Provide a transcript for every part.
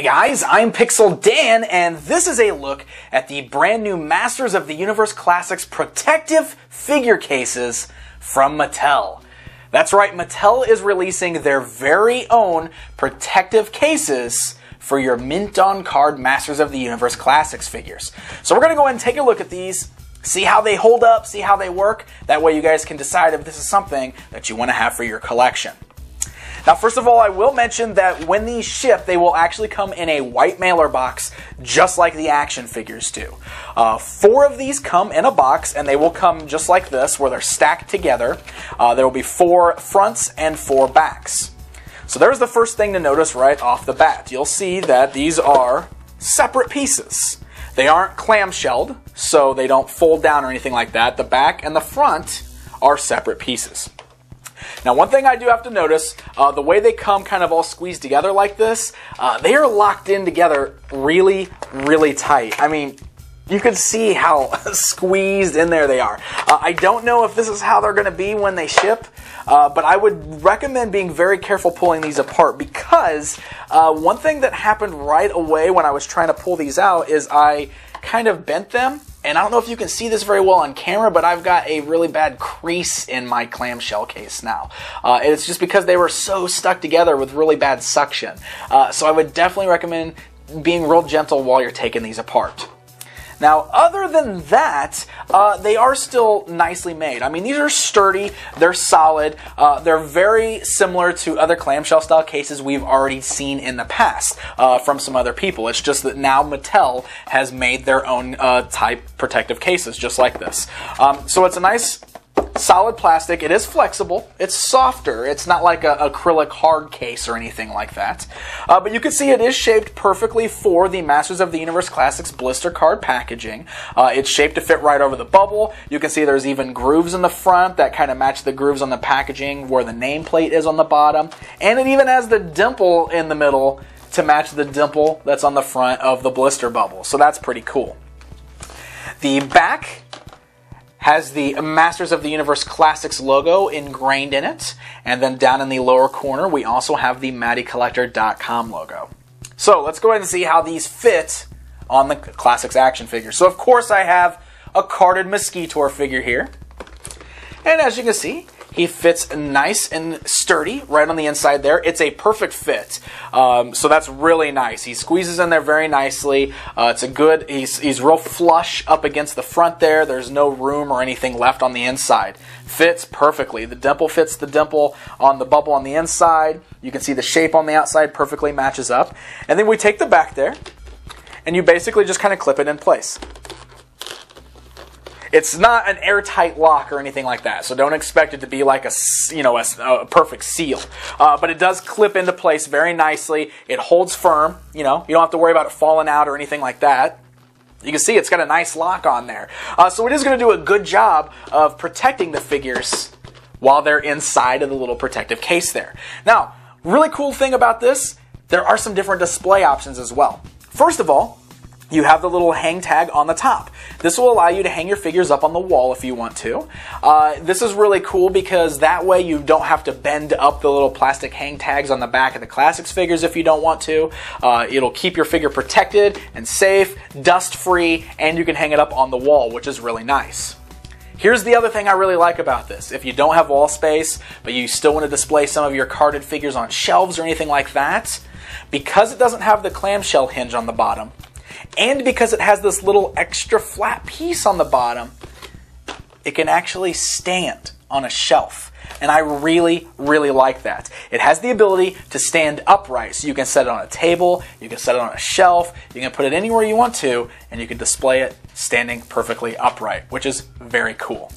Hi guys, I'm Pixel Dan, and this is a look at the brand new Masters of the Universe Classics protective figure cases from Mattel. That's right, Mattel is releasing their very own protective cases for your mint-on card Masters of the Universe Classics figures. So we're going to go ahead and take a look at these, see how they hold up, see how they work. That way you guys can decide if this is something that you want to have for your collection. Now, first of all, I will mention that when these ship, they will actually come in a white mailer box, just like the action figures do. 4 of these come in a box, and they will come just like this, where they're stacked together. There will be 4 fronts and 4 backs. So there's the first thing to notice right off the bat. You'll see that these are separate pieces. They aren't clamshelled, so they don't fold down or anything like that. The back and the front are separate pieces. Now, one thing I do have to notice, the way they come kind of all squeezed together like this, they are locked in together really, really tight. I mean, you can see how squeezed in there they are. I don't know if this is how they're going to be when they ship, but I would recommend being very careful pulling these apart, because one thing that happened right away when I was trying to pull these out is I kind of bent them. And I don't know if you can see this very well on camera, but I've got a really bad crease in my clamshell case now. It's just because they were so stuck together with really bad suction. So I would definitely recommend being real gentle while you're taking these apart. Now, other than that, they are still nicely made. I mean, these are sturdy, they're solid, they're very similar to other clamshell style cases we've already seen in the past from some other people. It's just that now Mattel has made their own type protective cases, just like this. So it's a nice solid plastic. It is flexible. It's softer. It's not like an acrylic hard case or anything like that. But you can see it is shaped perfectly for the Masters of the Universe Classics blister card packaging. It's shaped to fit right over the bubble. You can see there's even grooves in the front that kind of match the grooves on the packaging where the nameplate is on the bottom. And it even has the dimple in the middle to match the dimple that's on the front of the blister bubble. So that's pretty cool. The back has the Masters of the Universe Classics logo ingrained in it. And then down in the lower corner, we also have the MattyCollector.com logo. So let's go ahead and see how these fit on the Classics action figure. So of course I have a carded Mosquitor figure here. And as you can see, he fits nice and sturdy right on the inside there. It's a perfect fit. So that's really nice. He squeezes in there very nicely. It's a good, he's real flush up against the front there. There's no room or anything left on the inside. Fits perfectly. The dimple fits the dimple on the bubble on the inside. You can see the shape on the outside perfectly matches up. And then we take the back there, and you basically just kind of clip it in place. It's not an airtight lock or anything like that, so don't expect it to be like a perfect seal. But it does clip into place very nicely. It holds firm. You don't have to worry about it falling out or anything like that. You can see it's got a nice lock on there. So it is going to do a good job of protecting the figures while they're inside of the little protective case there. Now, really cool thing about this, there are some different display options as well. First of all, you have the little hang tag on the top. This will allow you to hang your figures up on the wall if you want to. This is really cool because that way you don't have to bend up the little plastic hang tags on the back of the Classics figures if you don't want to. It'll keep your figure protected and safe, dust-free, and you can hang it up on the wall, which is really nice. Here's the other thing I really like about this. If you don't have wall space, but you still want to display some of your carded figures on shelves or anything like that, because it doesn't have the clamshell hinge on the bottom, and because it has this little extra flat piece on the bottom, it can actually stand on a shelf. And I really, really like that. It has the ability to stand upright. So you can set it on a table, you can set it on a shelf, you can put it anywhere you want to, and you can display it standing perfectly upright, which is very cool.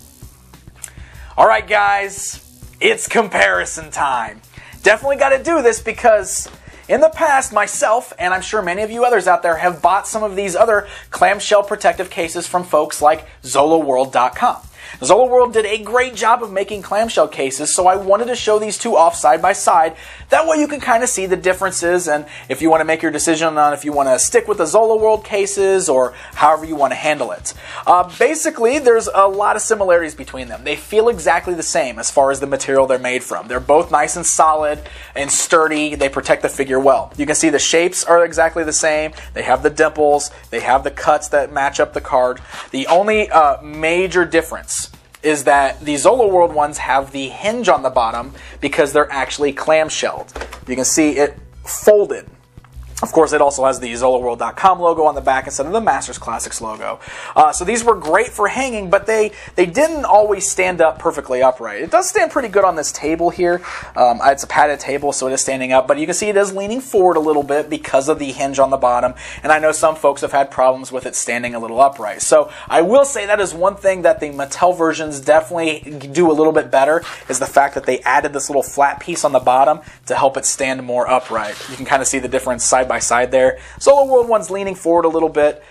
Alright guys, it's comparison time. Definitely got to do this because in the past, myself, and I'm sure many of you others out there, have bought some of these other clamshell protective cases from folks like ZoloWorld.com. Zola World did a great job of making clamshell cases, so I wanted to show these two off side by side. That way you can kind of see the differences, and if you want to make your decision on if you want to stick with the Zola World cases or however you want to handle it. Basically, there's a lot of similarities between them. They feel exactly the same as far as the material they're made from. They're both nice and solid and sturdy. They protect the figure well. You can see the shapes are exactly the same. They have the dimples. They have the cuts that match up the card. The only major difference is that the Zola World ones have the hinge on the bottom because they're actually clamshelled. You can see it folded. Of course, it also has the ZolaWorld.com logo on the back instead of the Masters Classics logo. So these were great for hanging, but they didn't always stand up perfectly upright. It does stand pretty good on this table here. It's a padded table, so it is standing up, but you can see it is leaning forward a little bit because of the hinge on the bottom, and I know some folks have had problems with it standing a little upright. So I will say that is one thing that the Mattel versions definitely do a little bit better, is the fact that they added this little flat piece on the bottom to help it stand more upright. You can kind of see the difference side by side there. Zola World one's leaning forward a little bit,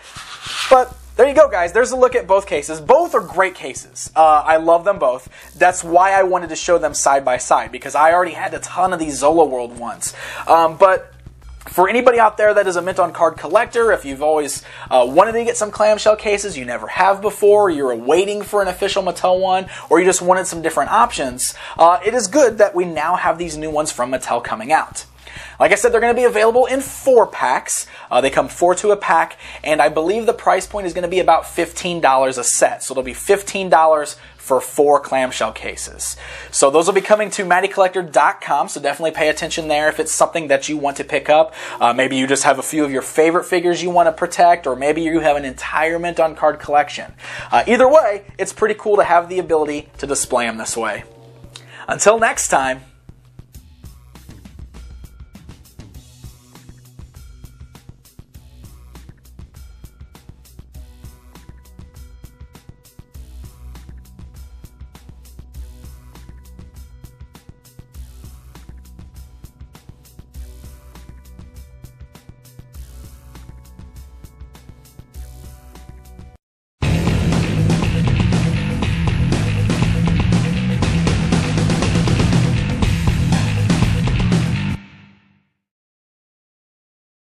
but there you go, guys. There's a look at both cases. Both are great cases. I love them both. That's why I wanted to show them side by side, because I already had a ton of these Zola World ones. But for anybody out there that is a mint on card collector, if you've always wanted to get some clamshell cases you never have before, you're waiting for an official Mattel one, or you just wanted some different options, it is good that we now have these new ones from Mattel coming out. Like I said, they're going to be available in 4 packs. They come 4 to a pack, and I believe the price point is going to be about $15 a set. So it'll be $15 for 4 clamshell cases. So those will be coming to MattyCollector.com, so definitely pay attention there if it's something that you want to pick up. Maybe you just have a few of your favorite figures you want to protect, or maybe you have an entire mint on card collection. Either way, it's pretty cool to have the ability to display them this way. Until next time,